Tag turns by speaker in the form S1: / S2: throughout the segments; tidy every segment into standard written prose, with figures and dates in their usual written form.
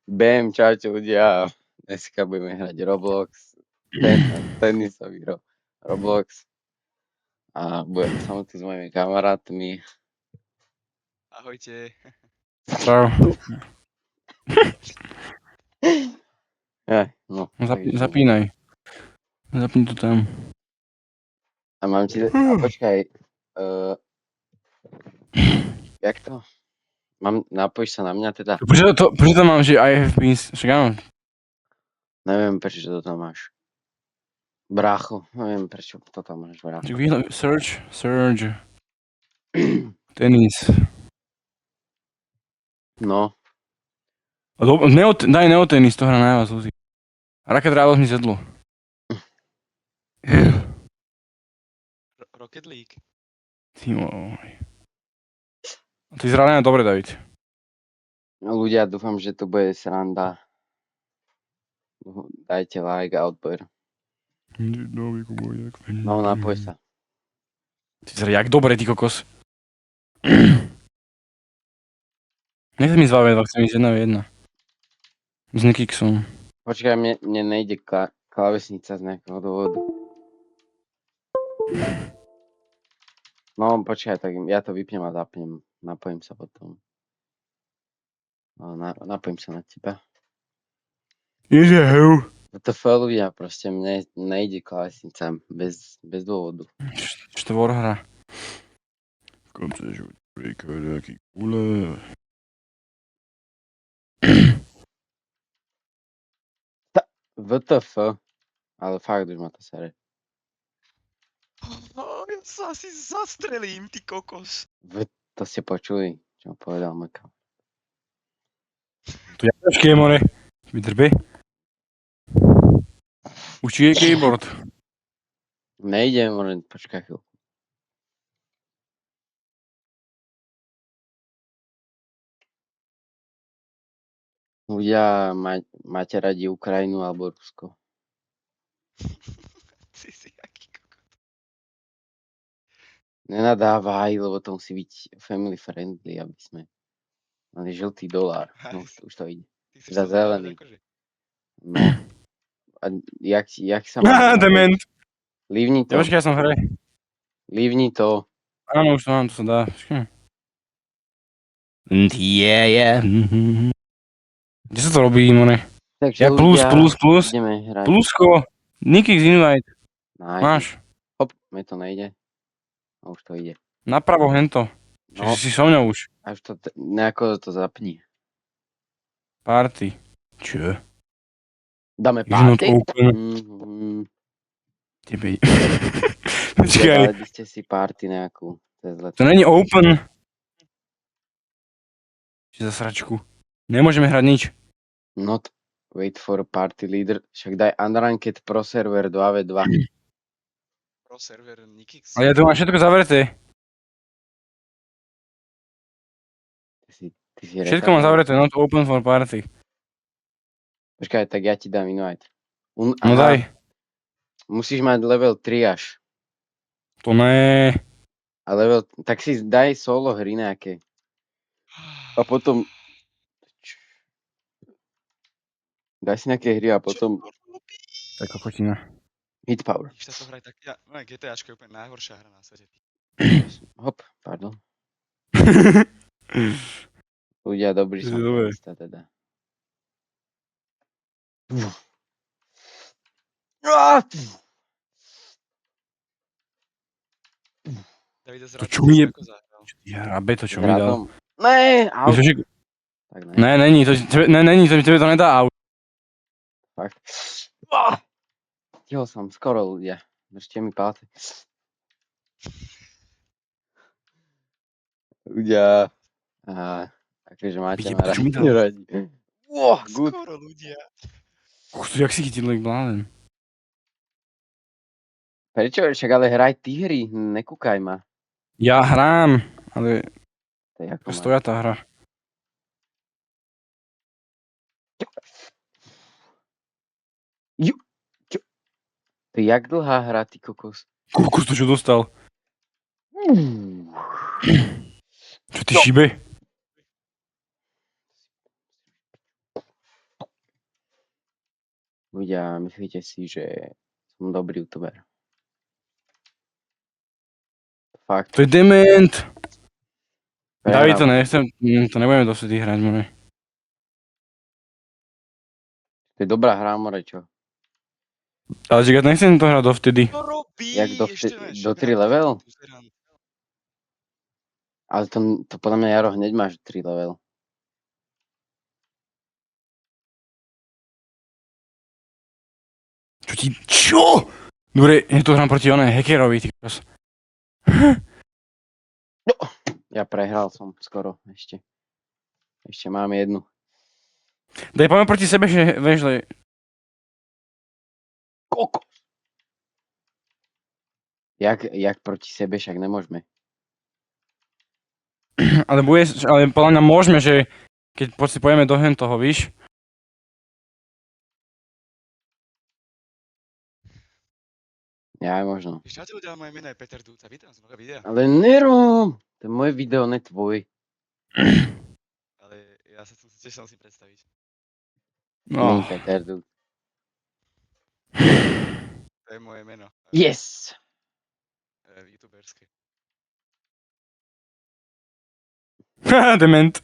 S1: Čaute ľudia. Dneska budeme hrať Roblox. Tenisový Roblox. A som tu s mojimi kamarátmi.
S2: Ahojte.
S3: Čau.
S1: No,
S3: Zapínaj. Zapni to tam.
S1: A mám ti... Počkaj. Jak to? Napojíš sa na mňa teda?
S3: Prečo to mám, že I have been... Však áno.
S1: Neviem, prečo to tam máš. Brácho, neviem, prečo to tam máš, brácho.
S3: Surge. Tenis.
S1: No.
S3: Daj neotenis, to hra najviac ľudí. Rocket Rivals mi zjedlo.
S2: Rocket League.
S3: Ty môj. Ty zrali na dobre, David.
S1: No, ľudia, dúfam, že to bude sranda. Dajte like a odber. No, napoj sa.
S3: Ty zrali, jak dobre, ty kokos. Nech mi zváve, chcem ísť 1v1. S Nikixom.
S1: Počkaj, mne nejde klávesnica z nejakého dôvodu. No, počkaj, tak ja to vypnem a zapnem. Napojím sa potom. No, napojím sa na teba. WTF ľudia, proste mne nejde klávesnica bez dôvodu.
S3: Štvor hra. Kom sa žuť, nejaký kule.
S1: WTF, ale fakt už ma to sere.
S2: Ja sa asi zastrelím, ty kokos.
S1: To ste počuli, čo povedal Meka.
S3: Tu jakáš more. Vydrbi. Už či je keyboard?
S1: Nejde, more, počkaj chvíľku. Ľudia, máte radi Ukrajinu alebo Rusko?
S2: Ty si aký kokot.
S1: Nenadávaj, lebo to musí byť family friendly, aby sme mali žltý dolár. No, už to ide. Za zelený. No. A jak sa má...
S3: Dement.
S1: Lívni to.
S3: Počkaj, ja som v hre.
S1: Lívni to.
S3: Áno, už to mám, to sa dá. Počkaj. Yeah. Kde sa to robí, more?
S1: Takže
S3: Ja plus.
S1: ideme hrať.
S3: Plusko. Nikix invite.
S1: Nájde.
S3: Máš.
S1: Hop, mne to nejde. A už to ide.
S3: Napravo hento.
S1: No.
S3: Čiže si so mňou už.
S1: Až to, nejako to zapni.
S3: Party. Čo?
S1: Dáme
S3: Is not
S1: party?
S3: open. Tebe. Počkaj.
S1: Dali by ste si party nejakú.
S3: To není open. Či za sračku. Nemôžeme hrať nič.
S1: Not wait for party leader. Však daj Unranked Pro Server 2v2.
S2: Pro server Nikix.
S3: Ale ja tu mám všetko zavreté.
S1: Ty si
S3: Všetko mám zavreté, not open for party.
S1: Počkaj, tak ja ti dám invite.
S3: No daj.
S1: Musíš mať level 3 až.
S3: To ne.
S1: A level... Tak si daj solo hry nejaké. A potom... Daj si nejaké hry a potom...
S3: Tak kokotina.
S1: Hit power.
S2: Když sa to hraj tak... GTAčko je úplne najhoršia hra na svete.
S1: Hop, pardon. Ľudia, dobrý som tenista teda.
S2: Davide
S3: To čo mi je... Ja, rabe to čo mi dal.
S1: Ne, au. Tak ne.
S3: Není, tebe to nedá au.
S1: Fakt. Stihol som, skoro ľudia. Držte mi palce. Ľudia. Takže máte ma radi. Good.
S2: Skoro ľudia.
S3: Jak si chytil like blázen.
S1: Prečo? Však ale hraj ty hry, nekúkaj ma.
S3: Ja hrám, ale
S1: To je ako
S3: stoja tá hra.
S1: To je jak dlhá hra, ty kokos.
S3: Kokos to čo dostal? Čo ty šibe?
S1: Ľudia, myslíte si, že som dobrý youtuber? Fakt.
S3: To je dement! David, to
S1: Prehrávam.
S3: nechcem, to nebudeme dosedy hrať, more.
S1: To je dobrá hra, more, čo?
S3: Ale že ja nechcem to hrať dovtedy.
S2: To robí!
S1: Jak
S2: Ešte ne,
S1: do 3 level? Ale to podľa mňa, Jaro, hneď máš 3 level.
S3: Čo? Dobre, ja to hrám proti onej hackerovi, ty kos.
S1: Ja prehral som skoro ešte. Ešte mám jednu.
S3: Daj, poďme proti sebe, že vieš, le...
S1: Koko! Jak proti sebe, však nemôžeme.
S3: Ale podľa mňa môžeme, že keď si pojeme do hen toho, víš?
S1: Ja možno.
S2: Víš, čo udělal moje meno je Peter Dúca, víte, som mnoho videa.
S1: Ale Nero! To je moje video, ne tvoj.
S2: Ale ja sa tiež sa musím predstaviť.
S1: No.
S3: No.
S1: Peter Dude.
S2: To je moje meno.
S1: Yes!
S2: Youtuberské.
S3: Dement.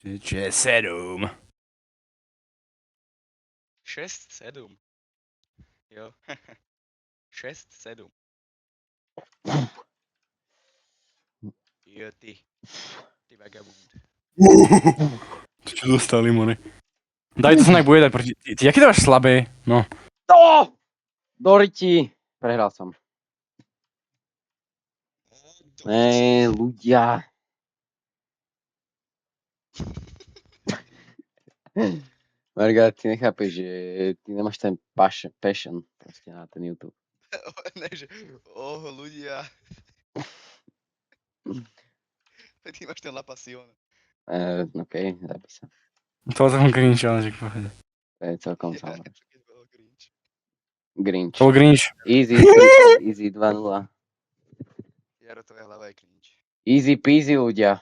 S3: Čiže 7.
S2: 6, 7. Jo. 6, 7. Jo, ty. Ty vagabund.
S3: To čo dostali, more. Daj, to sa nejak bude dať proti... Ty, aké dávaš slabé? No.
S1: No! Doriti! Prehral som. Ľudia. Marga, ty nechápeš, že ty nemáš ten passion proste na ten YouTube.
S2: Ne, že ľudia. Ty máš ten La Pasión.
S1: Okej, zapí sa.
S3: To bol celkom cringe, ale že povedať.
S1: To je celkom samozrejme.
S2: Keď bol Grinch.
S1: Grinch.
S3: To bol cringe.
S1: Easy 2-0.
S2: Jaro, tvoja hlava je cringe.
S1: Easy peasy, ľudia.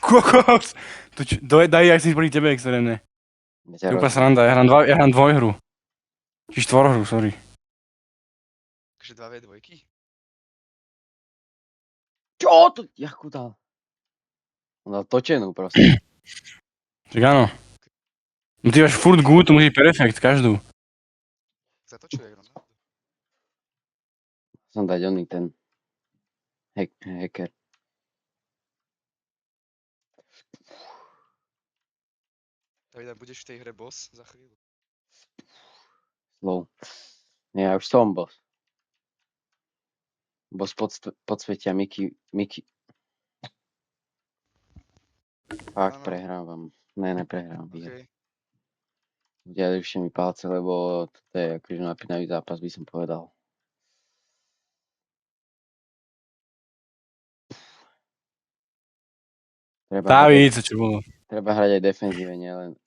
S3: Kokos! To čo, daj, jak si proti tebe extrémne. To je úplne sranda, ja hrám dvojhru. Či štvorhru, sorry.
S2: Takže 2v2?
S1: Čo to? Jakú dal? On dal točenú proste.
S3: Tak áno. No ty máš furt good, to musí perfekt, každú.
S2: Zatočuje Ronaldo.
S1: Som dať oný ten hacker.
S2: Davida, budeš v tej hre boss za chvíľu?
S1: Slow. Ja už som boss. Boss podsvetia Miky. Fakt prehrávam. Ne, neprehrávam.
S2: Okay.
S1: Ľudia, držte mi palce, lebo toto je akože napínavý zápas, by som povedal.
S3: David, čo bolo?
S1: Treba hrať aj defenzíve, nielen...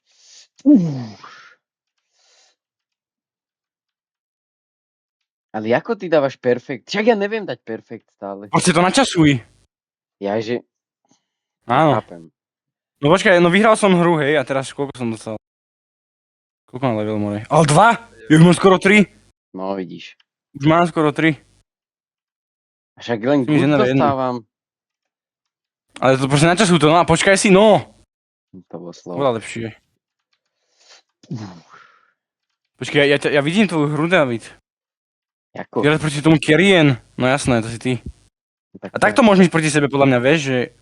S1: Ale ako ty dávaš perfekt? Však ja neviem dať perfekt stále.
S3: Poďte to načasuj.
S1: Ja, že...
S3: Áno.
S1: Chápem.
S3: No počkaj, no vyhral som hru, hej, a teraz koľko som dostal? Koľko mám level, more? Ale 2? Ja už mám skoro 3.
S1: No, vidíš.
S3: Už mám skoro 3.
S1: Však len
S3: Myslím, že
S1: good
S3: na jednu.
S1: dostávam.
S3: Ale to proste načasuj to, no a počkaj si, no.
S1: To bolo slovo.
S3: Bola lepšie. Počkaj, ja vidím tvoju hru, David.
S1: Jako?
S3: Ty proti tomu Kerien. No jasné, to si ty. A takto môžeš ísť proti sebe, podľa mňa, vieš, že...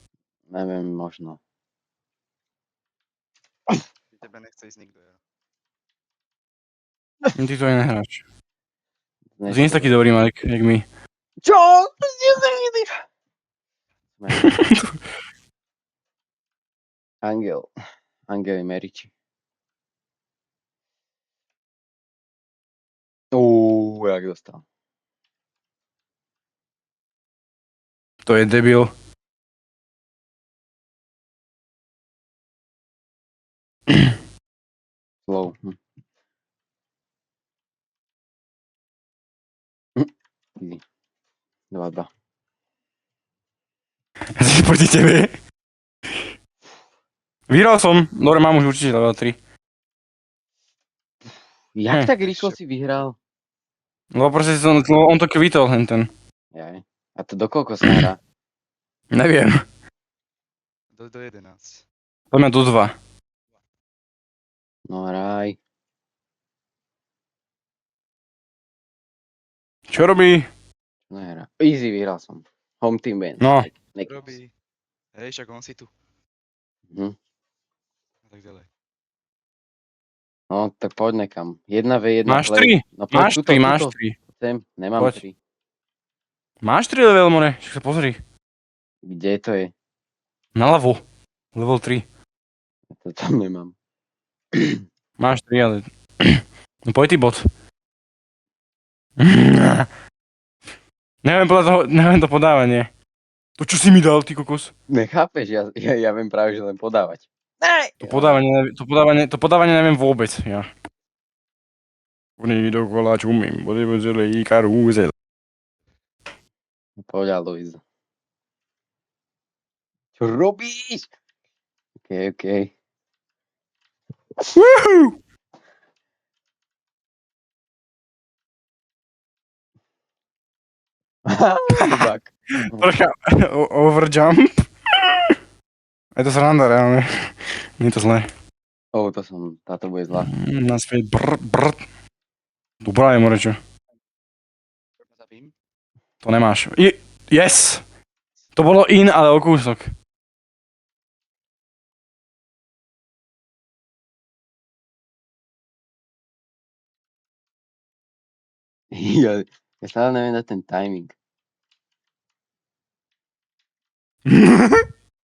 S1: Neviem, možno.
S2: Tebe nechce ísť nikto, Jaro.
S3: Ty to aj nehráš. Ty nie si taký dobrý, Marek, jak my.
S1: Čo? Angel je Meriči. Jak dostal.
S3: To je debil.
S1: Slow. Easy. 2-2.
S3: Ja si proti tebe. Vyhral som. Dobre, mám už určite level 3.
S1: Jak
S3: Hm.
S1: tak rýchlo si vyhral?
S3: Lebo proste on to kvitol, ten.
S1: Jaj. A to dokoľko sa hrá?
S3: Neviem.
S2: Do 11.
S3: Poďme do 2.
S1: No hraj.
S3: Čo robí?
S1: Nehrá. Easy, vyhral som. Home team wins.
S3: No.
S1: Next.
S2: Robí. Hej, však on si tu.
S1: Mhm.
S2: A tak ďalej.
S1: No, tak poď nekam. 1v1
S3: Máš
S1: play.
S3: 3.
S1: No, poď
S3: Máš
S1: tuto,
S3: 3, máš
S1: tuto.
S3: 3.
S1: Sem, nemám
S3: Poď.
S1: 3.
S3: Máš 3 level, more. Však sa pozri.
S1: Kde to je?
S3: Naľavo. Level 3.
S1: To tam nemám.
S3: Máš 3, ale... No poď ty bot. Neviem to podávanie. To čo si mi dal, ty kokos?
S1: Nechápeš? Ja viem práve, že len podávať.
S3: To podávanie neviem vôbec, ja. Oni dokola čumím, boli zelí karúzel.
S1: Poď, Alois. Čo robíš? OK.
S3: Woohoo!
S1: Chudák.
S3: Trocha overjump. Je to sranda, reálne. Nie je to zlé.
S1: Táto bude zlá.
S3: Naspäť brr. Dobrá je, more, čo?
S2: Zabím.
S3: To nemáš. Yes! To bolo in, ale o kúsok.
S1: Ja stále neviem dať ten timing.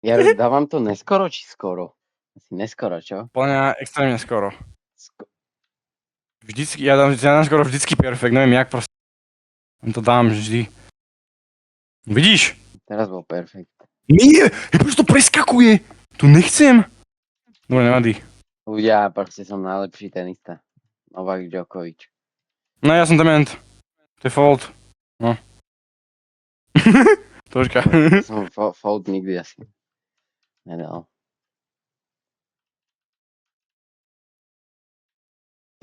S1: Ja dávam to neskoro, či skoro? Asi neskoro, čo?
S3: Podľa mňa extrémne skoro. Vždycky, ja dám skoro vždycky perfekt, neviem jak proste. To dám vždy. Vidíš?
S1: Teraz bol perfekt.
S3: Nie! Prečo to preskakuje? Tu nechcem. Dobre, nevadí.
S1: Ja proste som najlepší tenista. Novak Djokovic.
S3: No ja som dement. To je fault. No. Troška.
S1: Som fault nikdy asi nedal.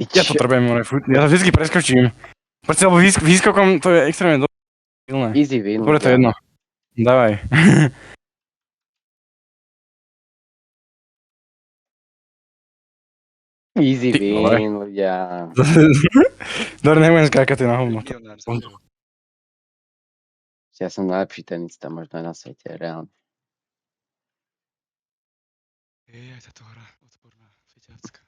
S3: Ja to trpem, more. Ja to vždycky preskočím. Proste, lebo výskokom to je extrémne silné.
S1: Easy win.
S3: Dobre, to je jedno. Dávaj.
S1: Easy
S3: Ty vole.
S1: win, ľudia.
S3: Dobre, nebudem skákať na hovno.
S2: Milionár.
S1: Ja som najlepší tenista možno aj na svete, reálne.
S2: Aj táto hra odporná, feťácka.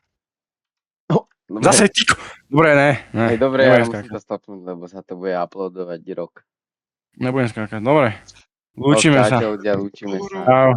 S1: Dobre.
S3: Zase tiko. Dobre, ne.
S1: Hej, dobre, ja
S3: nebudem
S1: musím
S3: skákať.
S1: to stopnúť, lebo sa to bude uploadovať rok.
S3: Nebudem skákať. Dobre. Lúčime sa.
S1: Ľudia, lúčime sa.
S3: Čau.